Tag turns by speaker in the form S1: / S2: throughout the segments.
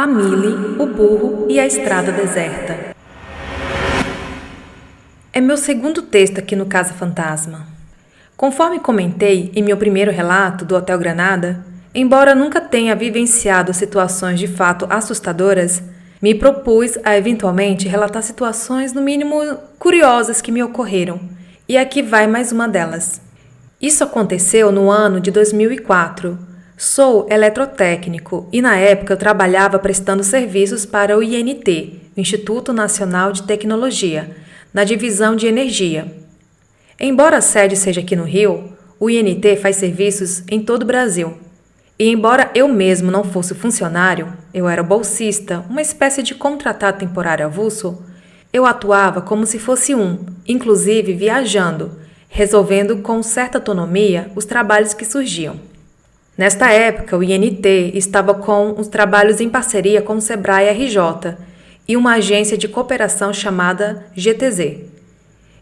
S1: A Mili, o burro e a estrada deserta. É meu segundo texto aqui no Casa Fantasma. Conforme comentei em meu primeiro relato do Hotel Granada, embora nunca tenha vivenciado situações de fato assustadoras, me propus a eventualmente relatar situações no mínimo curiosas que me ocorreram, e aqui vai mais uma delas. Isso aconteceu no ano de 2004. Sou eletrotécnico e na época eu trabalhava prestando serviços para o INT, Instituto Nacional de Tecnologia, na divisão de energia. Embora a sede seja aqui no Rio, o INT faz serviços em todo o Brasil. E embora eu mesmo não fosse funcionário, eu era bolsista, uma espécie de contratado temporário avulso, eu atuava como se fosse inclusive viajando, resolvendo com certa autonomia os trabalhos que surgiam. Nesta época, o INT estava com os trabalhos em parceria com o Sebrae RJ e uma agência de cooperação chamada GTZ.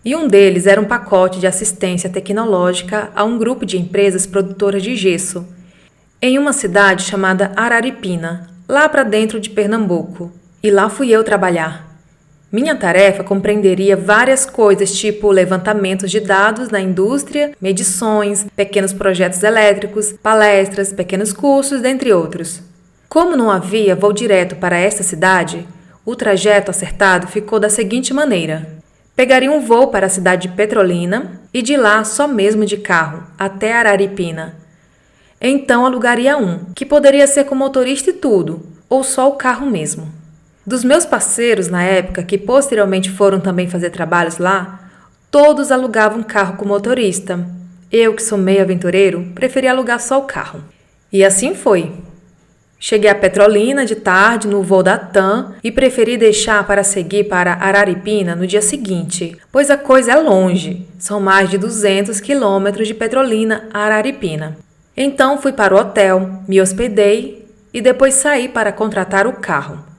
S1: E um deles era um pacote de assistência tecnológica a um grupo de empresas produtoras de gesso, em uma cidade chamada Araripina, lá para dentro de Pernambuco. E lá fui eu trabalhar. Minha tarefa compreenderia várias coisas, tipo levantamentos de dados na indústria, medições, pequenos projetos elétricos, palestras, pequenos cursos, dentre outros. Como não havia voo direto para esta cidade, o trajeto acertado ficou da seguinte maneira: pegaria um voo para a cidade de Petrolina e de lá só mesmo de carro, até Araripina. Então alugaria que poderia ser com motorista e tudo, ou só o carro mesmo. Dos meus parceiros na época, que posteriormente foram também fazer trabalhos lá, todos alugavam carro com motorista. Eu, que sou meio aventureiro, preferi alugar só o carro. E assim foi. Cheguei a Petrolina de tarde no voo da TAM e preferi deixar para seguir para Araripina no dia seguinte, pois a coisa é longe, são mais de 200 quilômetros de Petrolina a Araripina. Então fui para o hotel, me hospedei e depois saí para contratar o carro.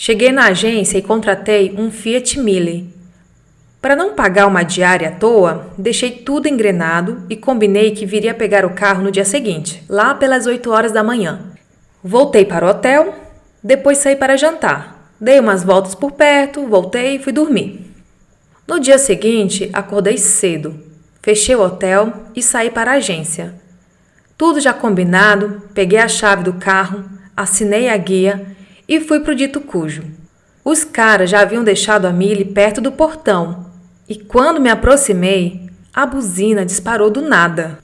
S1: Cheguei na agência e contratei um Fiat Mille. Para não pagar uma diária à toa, deixei tudo engrenado e combinei que viria pegar o carro no dia seguinte, lá pelas 8 horas da manhã. Voltei para o hotel, depois saí para jantar. Dei umas voltas por perto, voltei e fui dormir. No dia seguinte, acordei cedo, fechei o hotel e saí para a agência. Tudo já combinado, peguei a chave do carro, assinei a guia e fui pro dito cujo. Os caras já haviam deixado a Mili perto do portão e quando me aproximei, a buzina disparou do nada.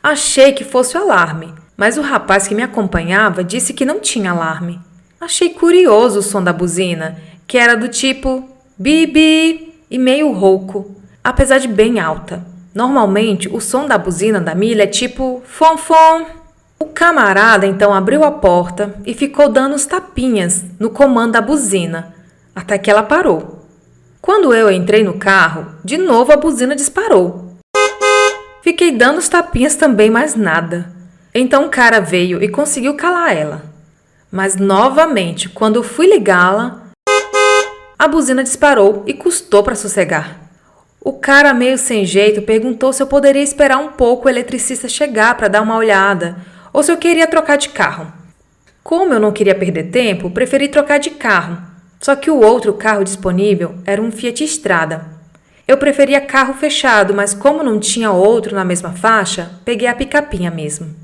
S1: Achei que fosse o alarme, mas o rapaz que me acompanhava disse que não tinha alarme. Achei curioso o som da buzina, que era do tipo bibi e meio rouco, apesar de bem alta. Normalmente, o som da buzina da Mili é tipo fom-fom. O camarada então abriu a porta e ficou dando uns tapinhas no comando da buzina, até que ela parou. Quando eu entrei no carro, de novo a buzina disparou. Fiquei dando os tapinhas também, mas nada. Então o cara veio e conseguiu calar ela. Mas novamente, quando fui ligá-la, a buzina disparou e custou para sossegar. O cara, meio sem jeito, perguntou se eu poderia esperar um pouco o eletricista chegar para dar uma olhada, ou se eu queria trocar de carro. Como eu não queria perder tempo, preferi trocar de carro, só que o outro carro disponível era um Fiat Strada. Eu preferia carro fechado, mas como não tinha outro na mesma faixa, peguei a picapinha mesmo.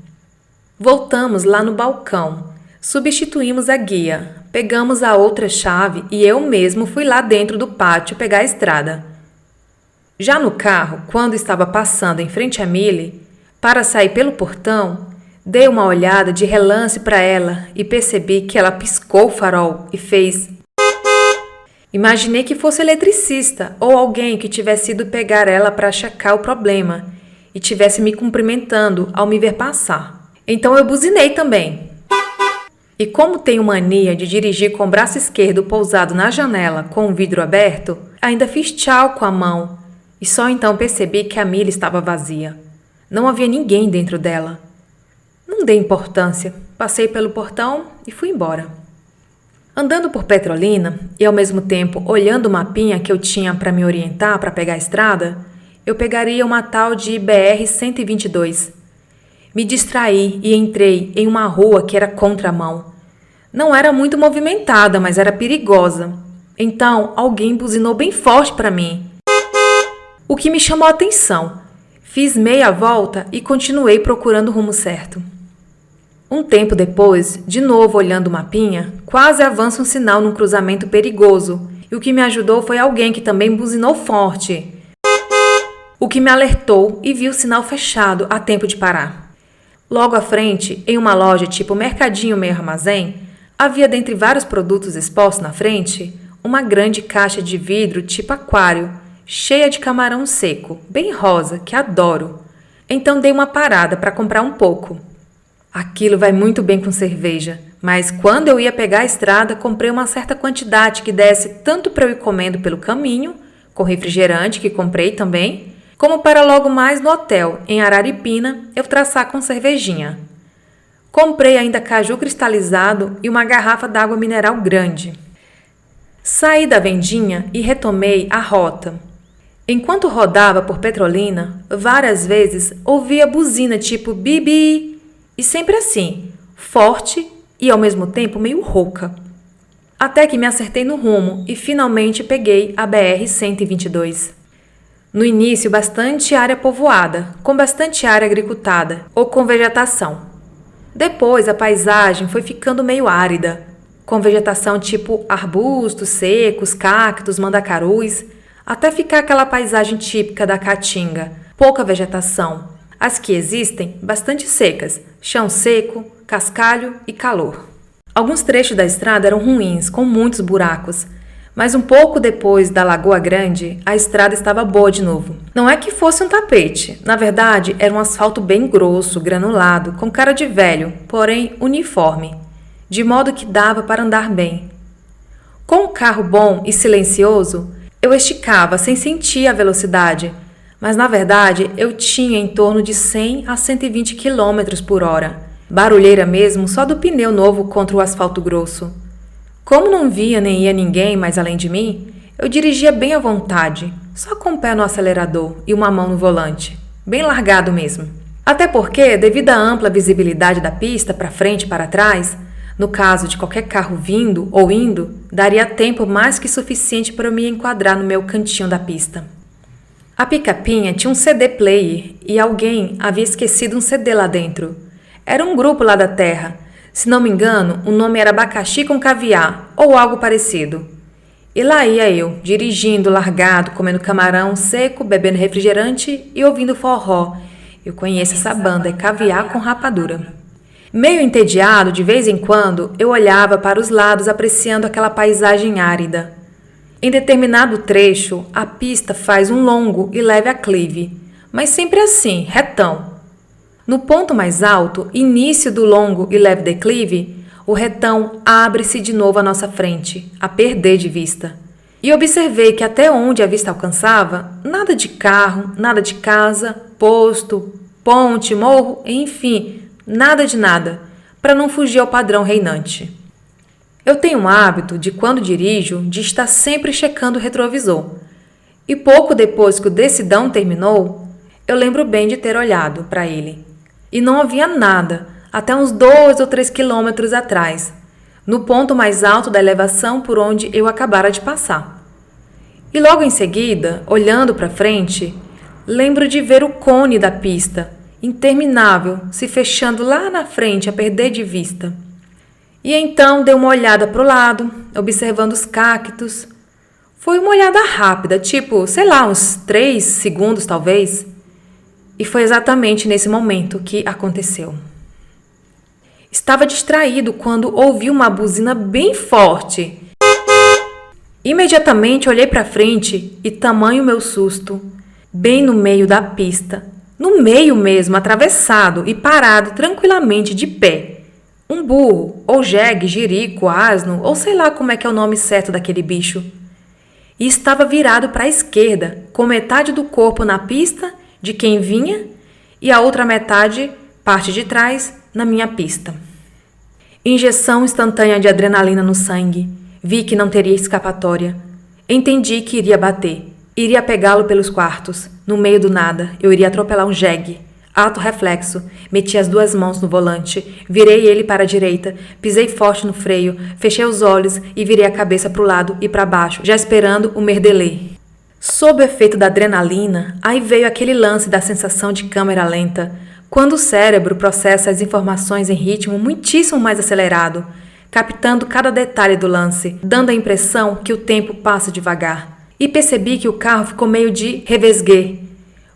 S1: Voltamos lá no balcão, substituímos a guia, pegamos a outra chave e eu mesmo fui lá dentro do pátio pegar a estrada. Já no carro, quando estava passando em frente à Mili, para sair pelo portão, dei uma olhada de relance para ela e percebi que ela piscou o farol e fez. Imaginei que fosse eletricista ou alguém que tivesse ido pegar ela para checar o problema e tivesse me cumprimentando ao me ver passar. Então eu buzinei também. E como tenho mania de dirigir com o braço esquerdo pousado na janela com o vidro aberto, ainda fiz tchau com a mão e só então percebi que a Mili estava vazia. Não havia ninguém dentro dela. Não dei importância, passei pelo portão e fui embora. Andando por Petrolina e ao mesmo tempo olhando o mapinha que eu tinha para me orientar para pegar a estrada, eu pegaria uma tal de BR-122. Me distraí e entrei em uma rua que era contramão. Não era muito movimentada, mas era perigosa. Então, alguém buzinou bem forte para mim, o que me chamou a atenção. Fiz meia volta e continuei procurando o rumo certo. Um tempo depois, de novo olhando o mapinha, quase avança um sinal num cruzamento perigoso, e o que me ajudou foi alguém que também buzinou forte, o que me alertou e vi o sinal fechado a tempo de parar. Logo à frente, em uma loja tipo mercadinho meio armazém, havia dentre vários produtos expostos na frente, uma grande caixa de vidro tipo aquário, cheia de camarão seco, bem rosa, que adoro. Então dei uma parada para comprar um pouco. Aquilo vai muito bem com cerveja, mas quando eu ia pegar a estrada, comprei uma certa quantidade que desse tanto para eu ir comendo pelo caminho, com refrigerante que comprei também, como para logo mais no hotel, em Araripina, eu traçar com cervejinha. Comprei ainda caju cristalizado e uma garrafa d'água mineral grande. Saí da vendinha e retomei a rota. Enquanto rodava por Petrolina, várias vezes ouvia buzina tipo bibi, e sempre assim, forte e ao mesmo tempo meio rouca. Até que me acertei no rumo e finalmente peguei a BR-122. No início, bastante área povoada, com bastante área agricultada ou com vegetação. Depois, a paisagem foi ficando meio árida, com vegetação tipo arbustos secos, cactos, mandacarus, até ficar aquela paisagem típica da Caatinga, pouca vegetação. As que existem, bastante secas, chão seco, cascalho e calor. Alguns trechos da estrada eram ruins, com muitos buracos, mas um pouco depois da Lagoa Grande, a estrada estava boa de novo. Não é que fosse um tapete, na verdade era um asfalto bem grosso, granulado, com cara de velho, porém uniforme, de modo que dava para andar bem. Com um carro bom e silencioso, eu esticava sem sentir a velocidade, mas na verdade eu tinha em torno de 100 a 120 km por hora. Barulheira mesmo só do pneu novo contra o asfalto grosso. Como não via nem ia ninguém mais além de mim, eu dirigia bem à vontade, só com o pé no acelerador e uma mão no volante, bem largado mesmo. Até porque, devido à ampla visibilidade da pista para frente e para trás, no caso de qualquer carro vindo ou indo, daria tempo mais que suficiente para eu me enquadrar no meu cantinho da pista. A picapinha tinha um CD player e alguém havia esquecido um CD lá dentro. Era um grupo lá da terra. Se não me engano, o nome era Abacaxi com Caviar ou algo parecido. E lá ia eu, dirigindo, largado, comendo camarão seco, bebendo refrigerante e ouvindo forró. Eu conheço essa banda, é Caviar com Rapadura. Meio entediado, de vez em quando, eu olhava para os lados apreciando aquela paisagem árida. Em determinado trecho, a pista faz um longo e leve aclive, mas sempre assim, retão. No ponto mais alto, início do longo e leve declive, o retão abre-se de novo à nossa frente, a perder de vista. E observei que até onde a vista alcançava, nada de carro, nada de casa, posto, ponte, morro, enfim, nada de nada, para não fugir ao padrão reinante. Eu tenho um hábito de, quando dirijo, de estar sempre checando o retrovisor. E pouco depois que o decidão terminou, eu lembro bem de ter olhado para ele. E não havia nada, até uns 2 ou 3 quilômetros atrás, no ponto mais alto da elevação por onde eu acabara de passar. E logo em seguida, olhando para frente, lembro de ver o cone da pista, interminável, se fechando lá na frente a perder de vista. E então dei uma olhada para o lado, observando os cactos. Foi uma olhada rápida, tipo, sei lá, uns 3 segundos talvez. E foi exatamente nesse momento que aconteceu. Estava distraído quando ouvi uma buzina bem forte. Imediatamente olhei para frente e tamanho meu susto, bem no meio da pista, no meio mesmo, atravessado e parado tranquilamente de pé. Um burro, ou jegue, jirico, asno, ou sei lá como é que é o nome certo daquele bicho. E estava virado para a esquerda, com metade do corpo na pista de quem vinha e a outra metade, parte de trás, na minha pista. Injeção instantânea de adrenalina no sangue. Vi que não teria escapatória. Entendi que iria bater. Iria pegá-lo pelos quartos. No meio do nada, eu iria atropelar um jegue. Ato reflexo, meti as 2 mãos no volante, virei ele para a direita, pisei forte no freio, fechei os olhos e virei a cabeça para o lado e para baixo, já esperando o merdelê. Sob o efeito da adrenalina, aí veio aquele lance da sensação de câmera lenta, quando o cérebro processa as informações em ritmo muitíssimo mais acelerado, captando cada detalhe do lance, dando a impressão que o tempo passa devagar. E percebi que o carro ficou meio de revesguê,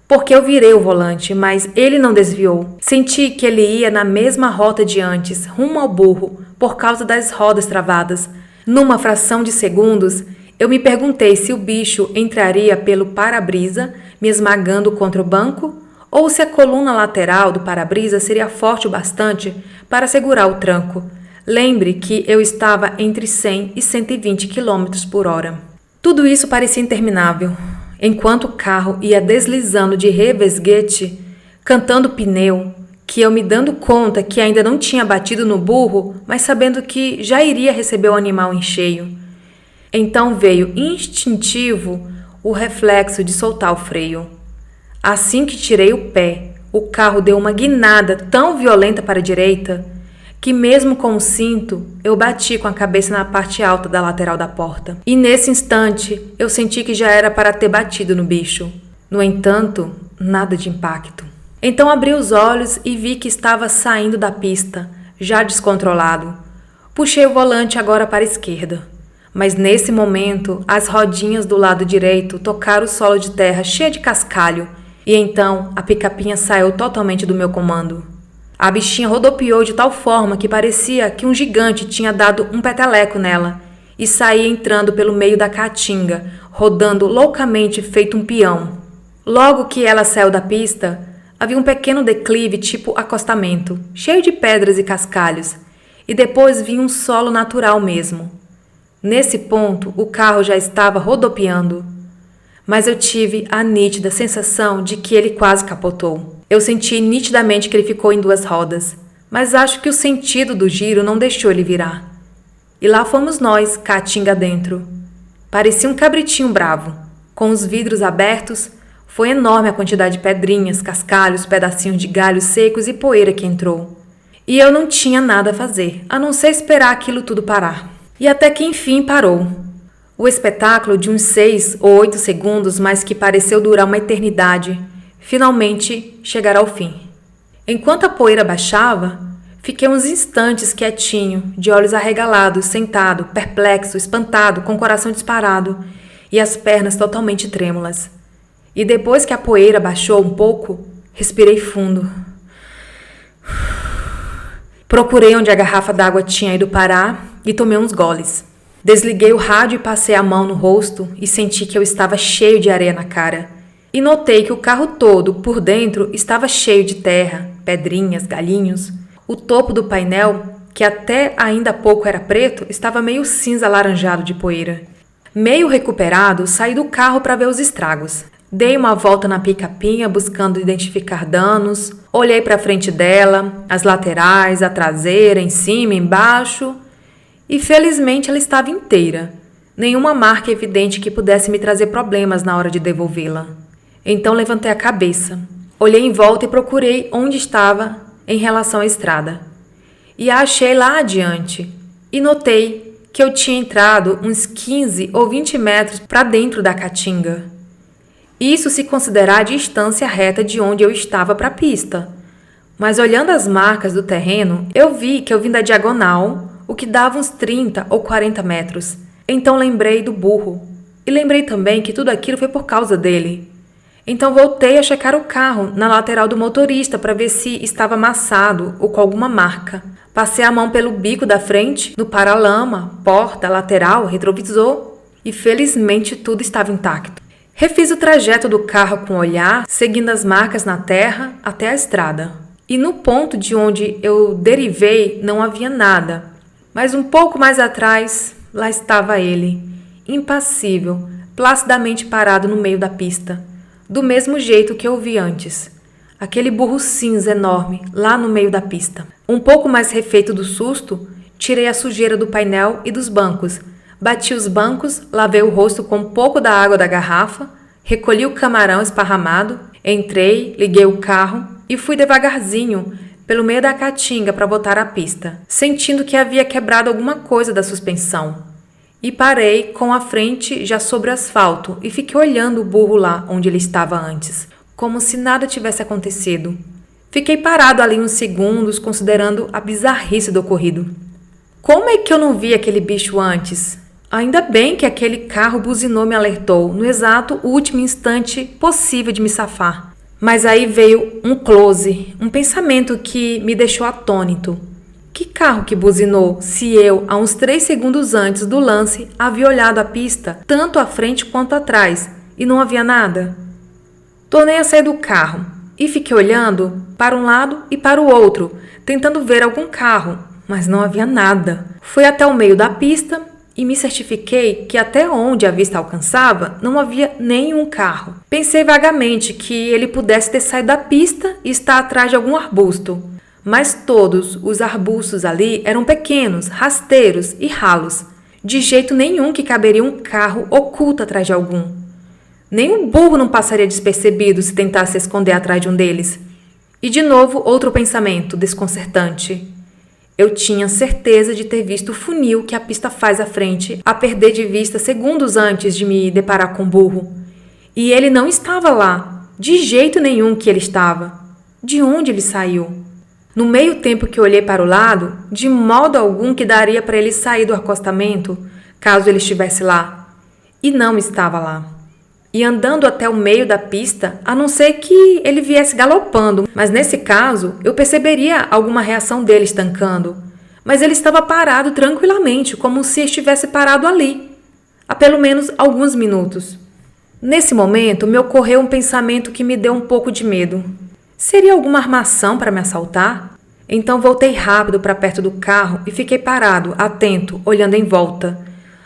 S1: porque eu virei o volante, mas ele não desviou. Senti que ele ia na mesma rota de antes, rumo ao burro, por causa das rodas travadas. Numa fração de segundos, eu me perguntei se o bicho entraria pelo para-brisa, me esmagando contra o banco, ou se a coluna lateral do para-brisa seria forte o bastante para segurar o tranco. Lembre que eu estava entre 100 e 120 km por hora. Tudo isso parecia interminável. Enquanto o carro ia deslizando de revesguete, cantando pneu, que eu me dando conta que ainda não tinha batido no burro, mas sabendo que já iria receber o animal em cheio. Então veio instintivo o reflexo de soltar o freio. Assim que tirei o pé, o carro deu uma guinada tão violenta para a direita que mesmo com o cinto, eu bati com a cabeça na parte alta da lateral da porta. E nesse instante, eu senti que já era para ter batido no bicho. No entanto, nada de impacto. Então abri os olhos e vi que estava saindo da pista, já descontrolado. Puxei o volante agora para a esquerda. Mas nesse momento, as rodinhas do lado direito tocaram o solo de terra cheia de cascalho. E então, a picapinha saiu totalmente do meu comando. A bichinha rodopiou de tal forma que parecia que um gigante tinha dado um peteleco nela e saía entrando pelo meio da caatinga, rodando loucamente feito um peão. Logo que ela saiu da pista, havia um pequeno declive tipo acostamento, cheio de pedras e cascalhos, e depois vinha um solo natural mesmo. Nesse ponto, o carro já estava rodopiando, mas eu tive a nítida sensação de que ele quase capotou. Eu senti nitidamente que ele ficou em 2 rodas, mas acho que o sentido do giro não deixou ele virar. E lá fomos nós, caatinga dentro. Parecia um cabritinho bravo. Com os vidros abertos, foi enorme a quantidade de pedrinhas, cascalhos, pedacinhos de galhos secos e poeira que entrou. E eu não tinha nada a fazer, a não ser esperar aquilo tudo parar. E até que enfim parou. O espetáculo de uns 6 ou 8 segundos, mas que pareceu durar uma eternidade, finalmente chegará ao fim. Enquanto a poeira baixava, fiquei uns instantes quietinho, de olhos arregalados, sentado, perplexo, espantado, com o coração disparado e as pernas totalmente trêmulas. E depois que a poeira baixou um pouco, respirei fundo. Procurei onde a garrafa d'água tinha ido parar e tomei uns goles. Desliguei o rádio e passei a mão no rosto e senti que eu estava cheio de areia na cara. E notei que o carro todo, por dentro, estava cheio de terra, pedrinhas, galhinhos. O topo do painel, que até ainda há pouco era preto, estava meio cinza alaranjado de poeira. Meio recuperado, saí do carro para ver os estragos. Dei uma volta na picapinha buscando identificar danos. Olhei para a frente dela, as laterais, a traseira, em cima, embaixo. E felizmente ela estava inteira. Nenhuma marca evidente que pudesse me trazer problemas na hora de devolvê-la. Então levantei a cabeça, olhei em volta e procurei onde estava em relação à estrada. E a achei lá adiante e notei que eu tinha entrado uns 15 ou 20 metros para dentro da caatinga. Isso se considerar a distância reta de onde eu estava para a pista. Mas olhando as marcas do terreno, eu vi que eu vim da diagonal, o que dava uns 30 ou 40 metros. Então lembrei do burro. E lembrei também que tudo aquilo foi por causa dele. Então voltei a checar o carro na lateral do motorista para ver se estava amassado ou com alguma marca. Passei a mão pelo bico da frente, no paralama, porta, lateral, retrovisor e felizmente tudo estava intacto. Refiz o trajeto do carro com o olhar, seguindo as marcas na terra até a estrada. E no ponto de onde eu derivei não havia nada, mas um pouco mais atrás, lá estava ele, impassível, placidamente parado no meio da pista. Do mesmo jeito que eu vi antes. Aquele burro cinza enorme, lá no meio da pista. Um pouco mais refeito do susto, tirei a sujeira do painel e dos bancos. Bati os bancos, lavei o rosto com um pouco da água da garrafa, recolhi o camarão esparramado, entrei, liguei o carro e fui devagarzinho pelo meio da caatinga para voltar à pista, sentindo que havia quebrado alguma coisa da suspensão. E parei com a frente já sobre o asfalto e fiquei olhando o burro lá onde ele estava antes, como se nada tivesse acontecido. Fiquei parado ali uns segundos, considerando a bizarrice do ocorrido. Como é que eu não vi aquele bicho antes? Ainda bem que aquele carro buzinou me alertou no exato último instante possível de me safar. Mas aí veio um close, um pensamento que me deixou atônito. Que carro que buzinou se eu, há uns 3 segundos antes do lance, havia olhado a pista, tanto à frente quanto atrás, e não havia nada? Tornei a sair do carro e fiquei olhando para um lado e para o outro, tentando ver algum carro, mas não havia nada. Fui até o meio da pista e me certifiquei que até onde a vista alcançava não havia nenhum carro. Pensei vagamente que ele pudesse ter saído da pista e estar atrás de algum arbusto. Mas todos os arbustos ali eram pequenos, rasteiros e ralos. De jeito nenhum que caberia um carro oculto atrás de algum. Nem um burro não passaria despercebido se tentasse se esconder atrás de um deles. E de novo outro pensamento desconcertante. Eu tinha certeza de ter visto o funil que a pista faz à frente, a perder de vista segundos antes de me deparar com o burro. E ele não estava lá, de jeito nenhum que ele estava. De onde ele saiu? No meio tempo que olhei para o lado, de modo algum que daria para ele sair do acostamento, caso ele estivesse lá. E não estava lá. E andando até o meio da pista, a não ser que ele viesse galopando, mas nesse caso eu perceberia alguma reação dele estancando. Mas ele estava parado tranquilamente, como se estivesse parado ali, há pelo menos alguns minutos. Nesse momento me ocorreu um pensamento que me deu um pouco de medo. Seria alguma armação para me assaltar? Então voltei rápido para perto do carro e fiquei parado, atento, olhando em volta,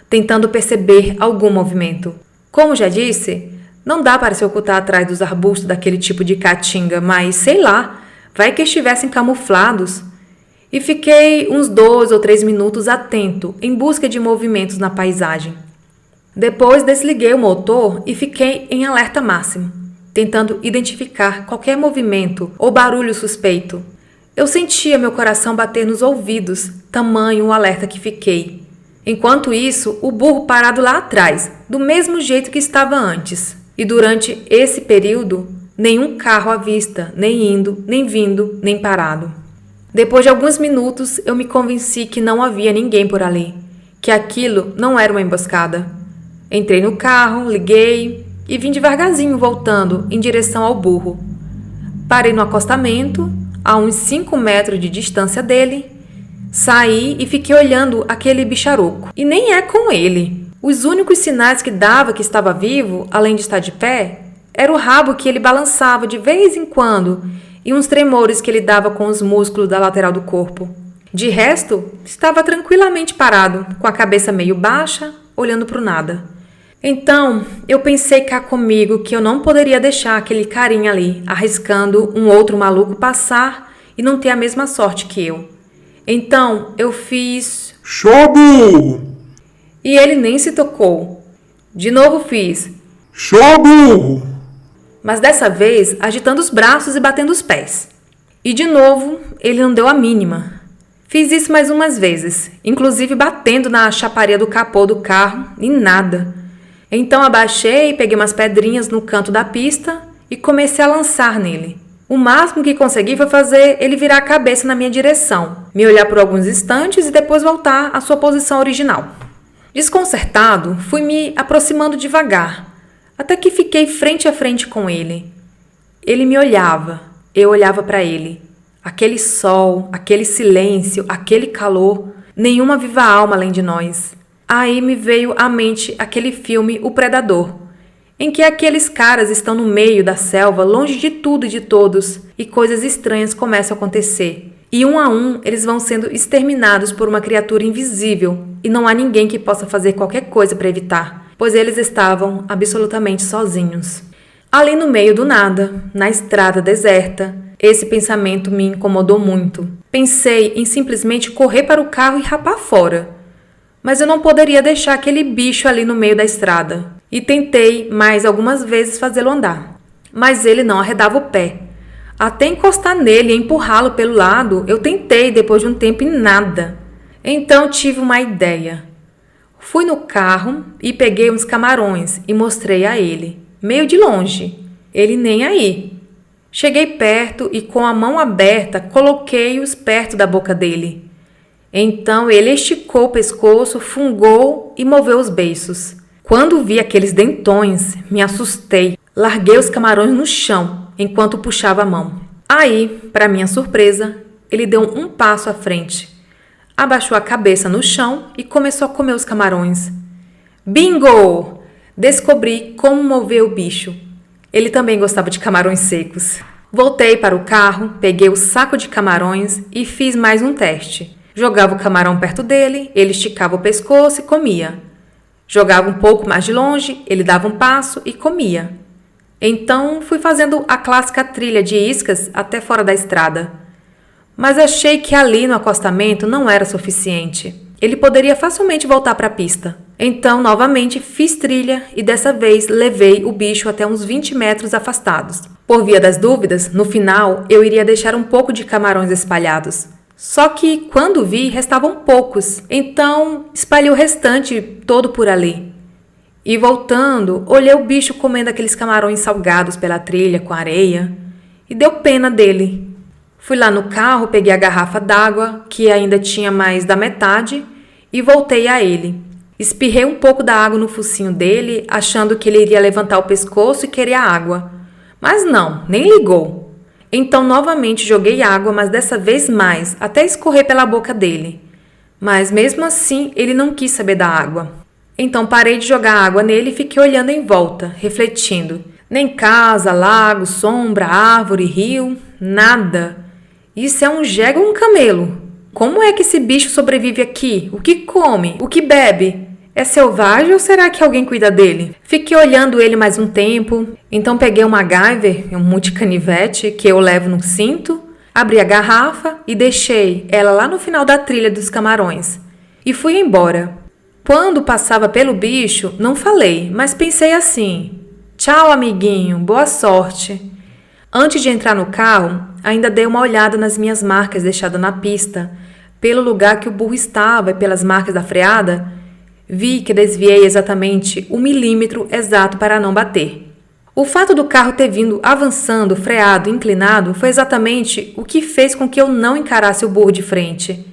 S1: tentando perceber algum movimento. Como já disse, não dá para se ocultar atrás dos arbustos daquele tipo de caatinga, mas sei lá, vai que estivessem camuflados. E fiquei uns 2 ou 3 minutos atento, em busca de movimentos na paisagem. Depois desliguei o motor e fiquei em alerta máximo, tentando identificar qualquer movimento ou barulho suspeito. Eu sentia meu coração bater nos ouvidos, tamanho o alerta que fiquei. Enquanto isso, o burro parado lá atrás, do mesmo jeito que estava antes. E durante esse período, nenhum carro à vista, nem indo, nem vindo, nem parado. Depois de alguns minutos, eu me convenci que não havia ninguém por ali, que aquilo não era uma emboscada. Entrei no carro, liguei e vim devagarzinho voltando em direção ao burro. Parei no acostamento, a uns 5 metros de distância dele. Saí e fiquei olhando aquele bicharoco. E nem é com ele. Os únicos sinais que dava que estava vivo, além de estar de pé, era o rabo que ele balançava de vez em quando e uns tremores que ele dava com os músculos da lateral do corpo. De resto, estava tranquilamente parado, com a cabeça meio baixa, olhando para o nada. Então, eu pensei cá comigo que eu não poderia deixar aquele carinha ali, arriscando um outro maluco passar e não ter a mesma sorte que eu. Então, eu fiz...
S2: Chobo!
S1: E ele nem se tocou. De novo fiz...
S2: Chobo!
S1: Mas dessa vez, agitando os braços e batendo os pés. E de novo, ele não deu a mínima. Fiz isso mais umas vezes, inclusive batendo na chaparia do capô do carro e nada. Então abaixei, peguei umas pedrinhas no canto da pista e comecei a lançar nele. O máximo que consegui foi fazer ele virar a cabeça na minha direção, me olhar por alguns instantes e depois voltar à sua posição original. Desconcertado, fui me aproximando devagar, até que fiquei frente a frente com ele. Ele me olhava, eu olhava para ele. Aquele sol, aquele silêncio, aquele calor, nenhuma viva alma além de nós. Aí me veio à mente aquele filme O Predador, em que aqueles caras estão no meio da selva, longe de tudo e de todos, e coisas estranhas começam a acontecer. E um a um, eles vão sendo exterminados por uma criatura invisível, e não há ninguém que possa fazer qualquer coisa para evitar, pois eles estavam absolutamente sozinhos. Ali no meio do nada, na estrada deserta, esse pensamento me incomodou muito. Pensei em simplesmente correr para o carro e rapar fora. Mas eu não poderia deixar aquele bicho ali no meio da estrada. E tentei mais algumas vezes fazê-lo andar. Mas ele não arredava o pé. Até encostar nele e empurrá-lo pelo lado, eu tentei depois de um tempo e nada. Então tive uma ideia. Fui no carro e peguei uns camarões e mostrei a ele, meio de longe. Ele nem aí. Cheguei perto e com a mão aberta coloquei-os perto da boca dele. Então ele esticou o pescoço, fungou e moveu os beiços. Quando vi aqueles dentões, me assustei. Larguei os camarões no chão enquanto puxava a mão. Aí, para minha surpresa, ele deu um passo à frente. Abaixou a cabeça no chão e começou a comer os camarões. Bingo! Descobri como mover o bicho. Ele também gostava de camarões secos. Voltei para o carro, peguei o saco de camarões e fiz mais um teste. Jogava o camarão perto dele, ele esticava o pescoço e comia. Jogava um pouco mais de longe, ele dava um passo e comia. Então fui fazendo a clássica trilha de iscas até fora da estrada. Mas achei que ali no acostamento não era suficiente. Ele poderia facilmente voltar para a pista. Então, novamente, fiz trilha e dessa vez levei o bicho até uns 20 metros afastados. Por via das dúvidas, no final eu iria deixar um pouco de camarões espalhados. Só que quando vi, restavam poucos. Então, espalhei o restante todo por ali. E voltando, olhei o bicho comendo aqueles camarões salgados pela trilha com areia. E deu pena dele. Fui lá no carro, peguei a garrafa d'água, que ainda tinha mais da metade, e voltei a ele. Espirrei um pouco da água no focinho dele, achando que ele iria levantar o pescoço e querer a água. Mas não, nem ligou. Então novamente joguei água, mas dessa vez mais, até escorrer pela boca dele. Mas mesmo assim, ele não quis saber da água. Então parei de jogar água nele e fiquei olhando em volta, refletindo. Nem casa, lago, sombra, árvore, rio, nada. Isso é um jegue ou um camelo? Como é que esse bicho sobrevive aqui? O que come? O que bebe? É selvagem ou será que alguém cuida dele? Fiquei olhando ele mais um tempo, então peguei uma MacGyver, um multicanivete que eu levo no cinto, abri a garrafa e deixei ela lá no final da trilha dos camarões. E fui embora. Quando passava pelo bicho, não falei, mas pensei assim: tchau, amiguinho, boa sorte. Antes de entrar no carro, ainda dei uma olhada nas minhas marcas deixadas na pista. Pelo lugar que o burro estava e pelas marcas da freada, vi que desviei exatamente 1 milímetro exato para não bater. O fato do carro ter vindo avançando, freado, inclinado, foi exatamente o que fez com que eu não encarasse o burro de frente.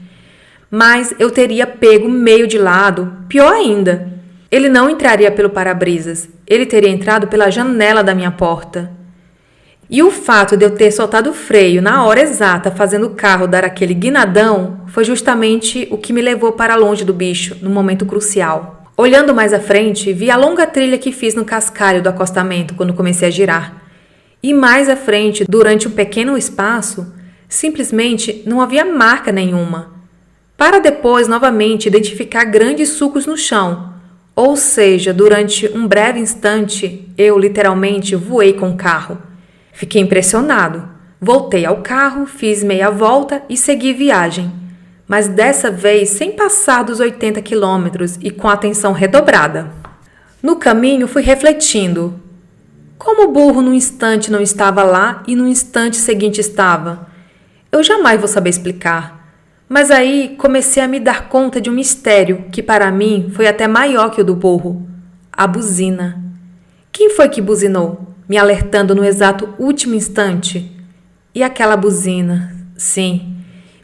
S1: Mas eu teria pego meio de lado, pior ainda. Ele não entraria pelo para-brisas, ele teria entrado pela janela da minha porta. E o fato de eu ter soltado o freio na hora exata, fazendo o carro dar aquele guinadão, foi justamente o que me levou para longe do bicho, no momento crucial. Olhando mais à frente, vi a longa trilha que fiz no cascalho do acostamento quando comecei a girar. E mais à frente, durante um pequeno espaço, simplesmente não havia marca nenhuma. Para depois, novamente, identificar grandes sulcos no chão. Ou seja, durante um breve instante, eu literalmente voei com o carro. Fiquei impressionado. Voltei ao carro, fiz meia volta e segui viagem. Mas dessa vez sem passar dos 80 quilômetros e com atenção redobrada. No caminho fui refletindo. Como o burro num instante não estava lá e no instante seguinte estava? Eu jamais vou saber explicar. Mas aí comecei a me dar conta de um mistério que para mim foi até maior que o do burro. A buzina. Quem foi que buzinou, me alertando no exato último instante? E aquela buzina? Sim,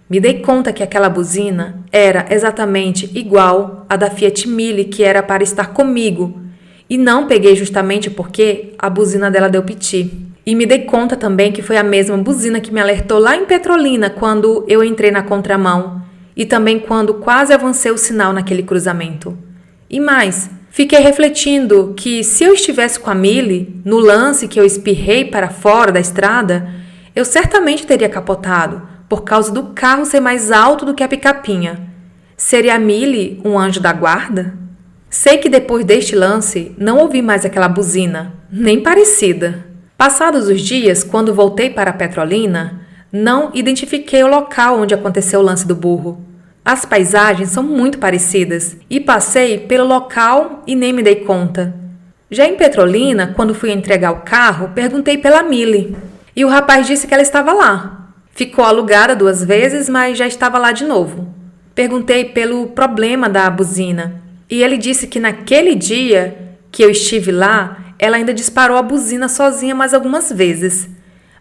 S1: me dei conta que aquela buzina era exatamente igual à da Fiat Mille que era para estar comigo. E não peguei justamente porque a buzina dela deu piti. E me dei conta também que foi a mesma buzina que me alertou lá em Petrolina quando eu entrei na contramão e também quando quase avancei o sinal naquele cruzamento. E mais, fiquei refletindo que se eu estivesse com a Mille, no lance que eu espirrei para fora da estrada, eu certamente teria capotado por causa do carro ser mais alto do que a picapinha. Seria a Mille um anjo da guarda? Sei que depois deste lance não ouvi mais aquela buzina, nem parecida. Passados os dias, quando voltei para Petrolina, não identifiquei o local onde aconteceu o lance do burro. As paisagens são muito parecidas e passei pelo local e nem me dei conta. Já em Petrolina, quando fui entregar o carro, perguntei pela Mille. e o rapaz disse que ela estava lá. Ficou alugada 2 vezes, mas já estava lá de novo. Perguntei pelo problema da buzina e ele disse que naquele dia que eu estive lá, ela ainda disparou a buzina sozinha mais algumas vezes,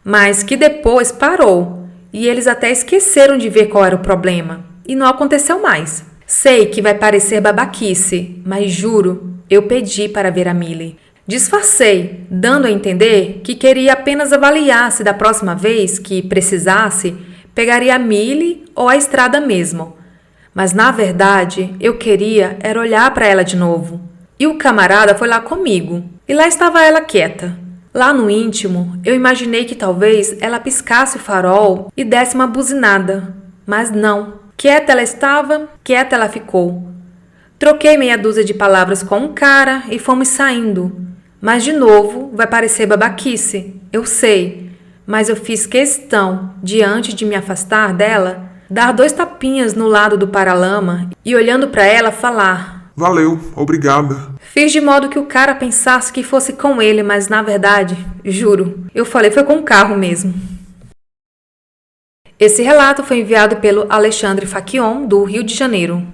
S1: mas que depois parou e eles até esqueceram de ver qual era o problema e não aconteceu mais. Sei que vai parecer babaquice, mas juro, eu pedi para ver a Millie. Disfarcei, dando a entender que queria apenas avaliar se da próxima vez que precisasse, pegaria a Millie ou a estrada mesmo. Mas na verdade, eu queria era olhar para ela de novo. E o camarada foi lá comigo. E lá estava ela quieta. Lá no íntimo, eu imaginei que talvez ela piscasse o farol e desse uma buzinada. Mas não. Quieta ela estava, quieta ela ficou. Troquei meia dúzia de palavras com um cara e fomos saindo. Mas de novo vai parecer babaquice, eu sei. Mas eu fiz questão de, antes de me afastar dela, dar 2 tapinhas no lado do paralama e, olhando para ela, falar:
S2: Valeu, obrigada.
S1: Fiz de modo que o cara pensasse que fosse com ele, mas na verdade, juro, eu falei foi com o carro mesmo. Esse relato foi enviado pelo Alexandre Faquion, do Rio de Janeiro.